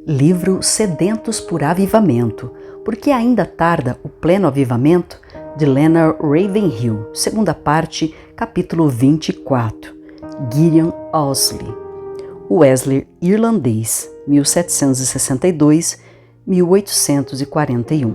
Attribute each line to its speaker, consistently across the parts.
Speaker 1: Livro Sedentos por Avivamento, porque ainda tarda o pleno avivamento, de Leonard Ravenhill, segunda parte, capítulo 24. Gideon Ousley, Wesley irlandês, 1762-1841.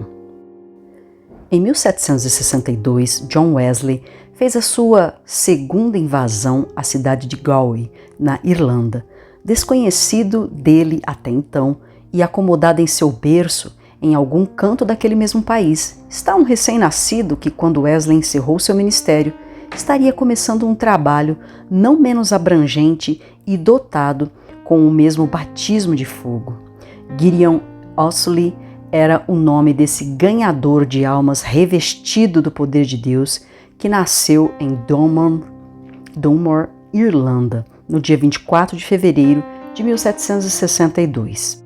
Speaker 1: Em 1762, John Wesley fez a sua segunda invasão à cidade de Galway, na Irlanda, desconhecido dele até então e acomodado em seu berço em algum canto daquele mesmo país. Está um recém-nascido que, quando Wesley encerrou seu ministério, estaria começando um trabalho não menos abrangente e dotado com o mesmo batismo de fogo. Gideon Ousley era o nome desse ganhador de almas revestido do poder de Deus que nasceu em Dunmore, Irlanda, no dia 24 de fevereiro de 1762.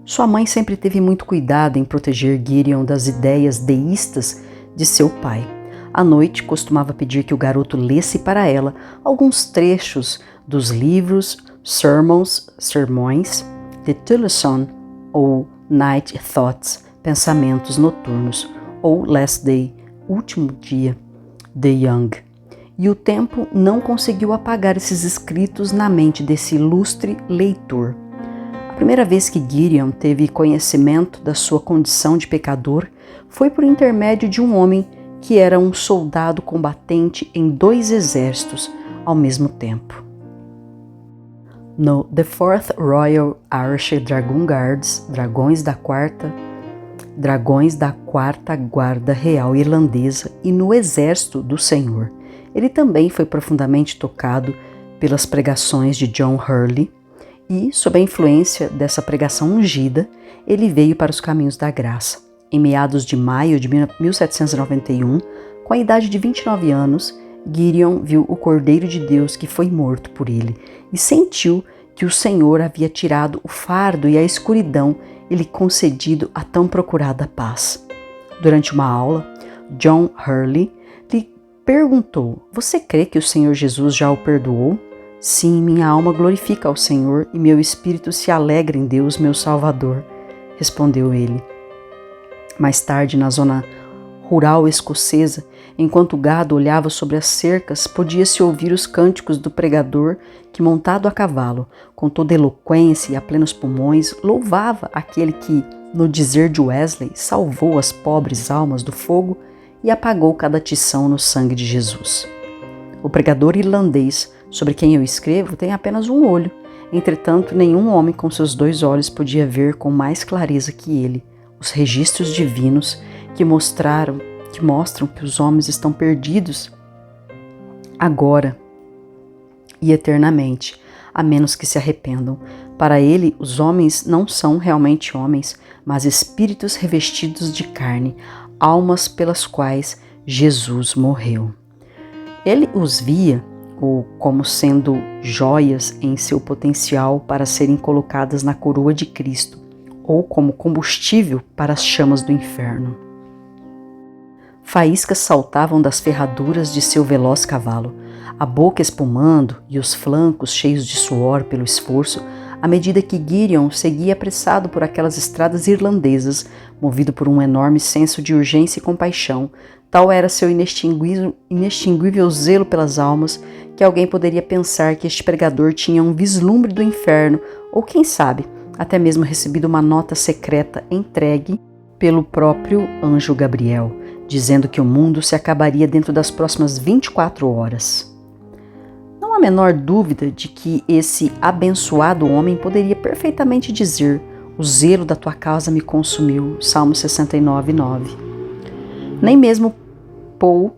Speaker 1: Sua mãe sempre teve muito cuidado em proteger Gideon das ideias deístas de seu pai. À noite, costumava pedir que o garoto lesse para ela alguns trechos dos livros Sermões de Tillotson ou Night Thoughts, Pensamentos Noturnos, ou Last Day, Último Dia, de Young. E o tempo não conseguiu apagar esses escritos na mente desse ilustre leitor. A primeira vez que Gideon teve conhecimento da sua condição de pecador foi por intermédio de um homem que era um soldado combatente em 2 exércitos ao mesmo tempo. No The 4th Royal Irish Dragoon Guards, Dragões da Quarta Guarda Real Irlandesa, e no Exército do Senhor. Ele também foi profundamente tocado pelas pregações de John Hurley e, sob a influência dessa pregação ungida, ele veio para os caminhos da graça. Em meados de maio de 1791, com a idade de 29 anos, Gideon viu o Cordeiro de Deus que foi morto por ele e sentiu que o Senhor havia tirado o fardo e a escuridão e lhe concedido a tão procurada paz. Durante uma aula, John Hurley lhe perguntou: "Você crê que o Senhor Jesus já o perdoou?" "Sim, minha alma glorifica ao Senhor e meu espírito se alegra em Deus, meu Salvador", respondeu ele. Mais tarde, na zona rural escocesa, enquanto o gado olhava sobre as cercas, podia-se ouvir os cânticos do pregador que, montado a cavalo, com toda eloquência e a plenos pulmões, louvava aquele que, no dizer de Wesley, salvou as pobres almas do fogo e apagou cada tição no sangue de Jesus. O pregador irlandês, sobre quem eu escrevo, tem apenas um olho. Entretanto, nenhum homem com seus 2 olhos podia ver com mais clareza que ele os registros divinos que mostram que os homens estão perdidos agora e eternamente, a menos que se arrependam. Para ele, os homens não são realmente homens, mas espíritos revestidos de carne, almas pelas quais Jesus morreu. Ele os via como sendo joias em seu potencial para serem colocadas na coroa de Cristo, ou como combustível para as chamas do inferno. Faíscas saltavam das ferraduras de seu veloz cavalo, a boca espumando e os flancos cheios de suor pelo esforço, à medida que Gideon seguia apressado por aquelas estradas irlandesas, movido por um enorme senso de urgência e compaixão. Tal era seu inextinguível zelo pelas almas, que alguém poderia pensar que este pregador tinha um vislumbre do inferno, ou quem sabe, até mesmo recebido uma nota secreta entregue pelo próprio anjo Gabriel, dizendo que o mundo se acabaria dentro das próximas 24 horas. Não há a menor dúvida de que esse abençoado homem poderia perfeitamente dizer: "O zelo da tua causa me consumiu", Salmo 69:9. Nem mesmo Paul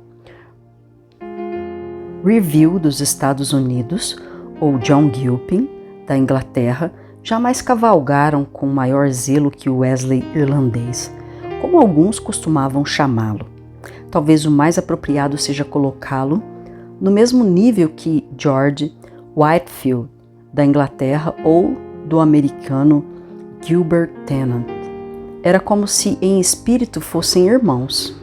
Speaker 1: Revere dos Estados Unidos ou John Gilpin da Inglaterra jamais cavalgaram com maior zelo que o Wesley irlandês, como alguns costumavam chamá-lo. Talvez o mais apropriado seja colocá-lo no mesmo nível que George Whitefield, da Inglaterra, ou do americano Gilbert Tennant. Era como se em espírito fossem irmãos.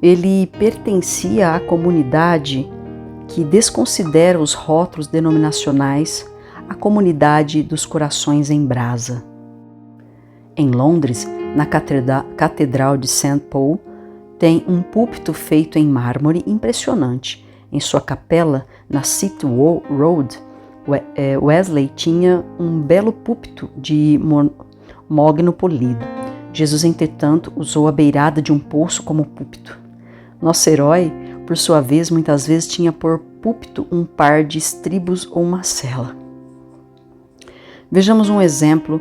Speaker 1: Ele pertencia à comunidade que desconsidera os rótulos denominacionais, a comunidade dos corações em brasa. Em Londres, na Catedral de St. Paul, tem um púlpito feito em mármore impressionante. Em sua capela, na City Road, Wesley tinha um belo púlpito de mogno polido. Jesus, entretanto, usou a beirada de um poço como púlpito. Nosso herói, por sua vez, muitas vezes tinha por púlpito um par de estribos ou uma sela. Vejamos um exemplo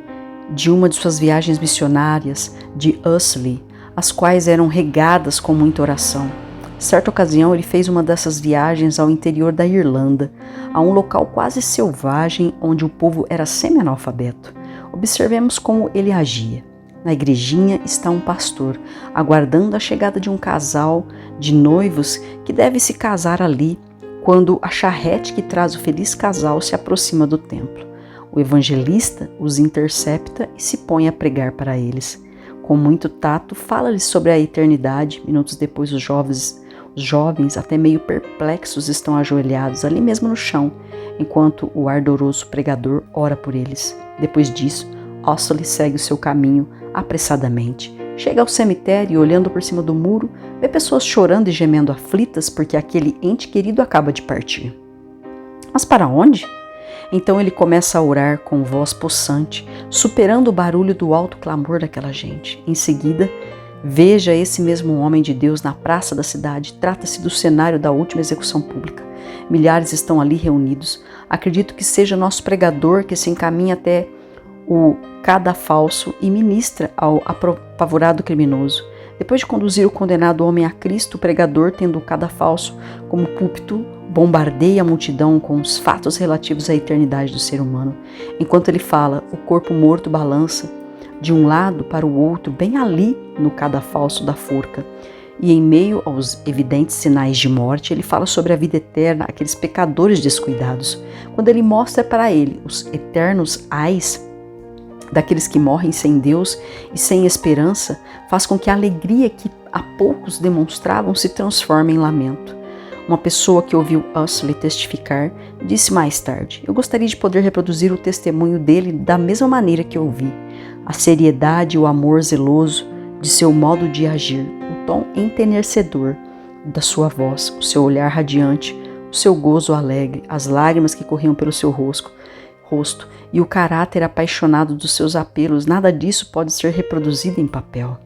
Speaker 1: de uma de suas viagens missionárias de Usley, as quais eram regadas com muita oração. Certa ocasião, ele fez uma dessas viagens ao interior da Irlanda, a um local quase selvagem onde o povo era semi-analfabeto. Observemos como ele agia. Na igrejinha está um pastor, aguardando a chegada de um casal de noivos que deve se casar ali, quando a charrete que traz o feliz casal se aproxima do templo. O evangelista os intercepta e se põe a pregar para eles. Com muito tato, fala-lhes sobre a eternidade. Minutos depois, os jovens, até meio perplexos, estão ajoelhados ali mesmo no chão, enquanto o ardoroso pregador ora por eles. Depois disso, Osley segue o seu caminho apressadamente. Chega ao cemitério e, olhando por cima do muro, vê pessoas chorando e gemendo aflitas porque aquele ente querido acaba de partir. Mas para onde? Então ele começa a orar com voz possante, superando o barulho do alto clamor daquela gente. Em seguida, veja esse mesmo homem de Deus na praça da cidade. Trata-se do cenário da última execução pública. Milhares estão ali reunidos. Acredito que seja nosso pregador que se encaminha até o cadafalso e ministra ao apavorado criminoso. Depois de conduzir o condenado homem a Cristo, o pregador, tendo o cadafalso como púlpito, bombardeia a multidão com os fatos relativos à eternidade do ser humano. Enquanto ele fala, o corpo morto balança de um lado para o outro, bem ali no cadafalso da forca. E em meio aos evidentes sinais de morte, ele fala sobre a vida eterna, aqueles pecadores descuidados. Quando ele mostra para ele os eternos ais daqueles que morrem sem Deus e sem esperança, faz com que a alegria que há poucos demonstravam se transforme em lamento. Uma pessoa que ouviu Usley testificar disse mais tarde: eu gostaria de poder reproduzir o testemunho dele da mesma maneira que ouvi. A seriedade e o amor zeloso de seu modo de agir, o tom entenecedor da sua voz, o seu olhar radiante, o seu gozo alegre, as lágrimas que corriam pelo seu rosto e o caráter apaixonado dos seus apelos, nada disso pode ser reproduzido em papel.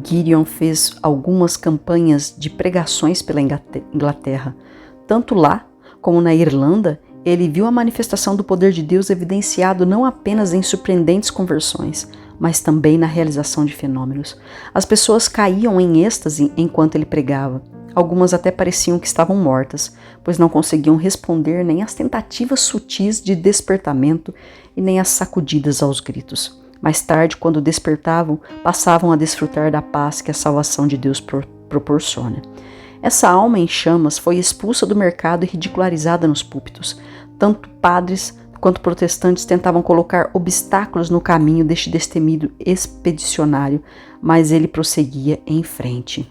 Speaker 1: Gideon fez algumas campanhas de pregações pela Inglaterra. Tanto lá como na Irlanda, ele viu a manifestação do poder de Deus evidenciado não apenas em surpreendentes conversões, mas também na realização de fenômenos. As pessoas caíam em êxtase enquanto ele pregava. Algumas até pareciam que estavam mortas, pois não conseguiam responder nem às tentativas sutis de despertamento e nem às sacudidas aos gritos. Mais tarde, quando despertavam, passavam a desfrutar da paz que a salvação de Deus proporciona. Essa alma em chamas foi expulsa do mercado e ridicularizada nos púlpitos. Tanto padres quanto protestantes tentavam colocar obstáculos no caminho deste destemido expedicionário, mas ele prosseguia em frente.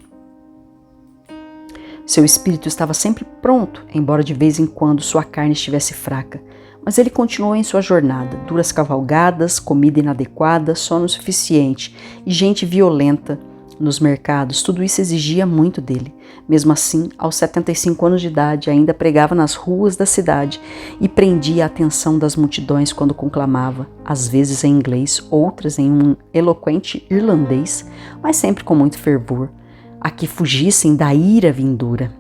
Speaker 1: Seu espírito estava sempre pronto, embora de vez em quando sua carne estivesse fraca. Mas ele continuou em sua jornada, duras cavalgadas, comida inadequada, sono insuficiente e gente violenta nos mercados. Tudo isso exigia muito dele. Mesmo assim, aos 75 anos de idade, ainda pregava nas ruas da cidade e prendia a atenção das multidões quando conclamava, às vezes em inglês, outras em um eloquente irlandês, mas sempre com muito fervor, a que fugissem da ira vindoura.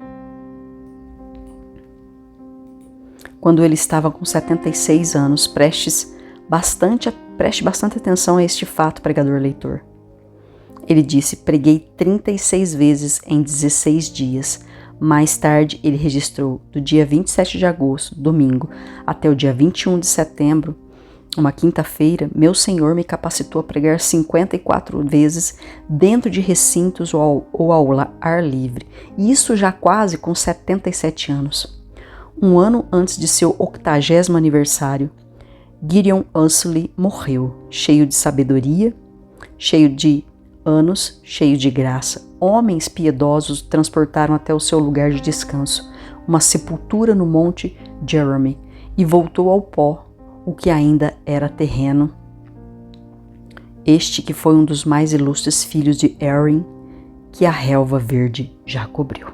Speaker 1: Quando ele estava com 76 anos, preste bastante atenção a este fato, pregador leitor. Ele disse: preguei 36 vezes em 16 dias. Mais tarde, ele registrou, do dia 27 de agosto, domingo, até o dia 21 de setembro, uma quinta-feira, meu Senhor me capacitou a pregar 54 vezes dentro de recintos ou ao ar livre, e isso já quase com 77 anos. Um ano antes de seu 80º aniversário, Gideon Usley morreu, cheio de sabedoria, cheio de anos, cheio de graça. Homens piedosos o transportaram até o seu lugar de descanso, uma sepultura no Monte Jeremy, e voltou ao pó, o que ainda era terreno, este que foi um dos mais ilustres filhos de Erin, que a relva verde já cobriu.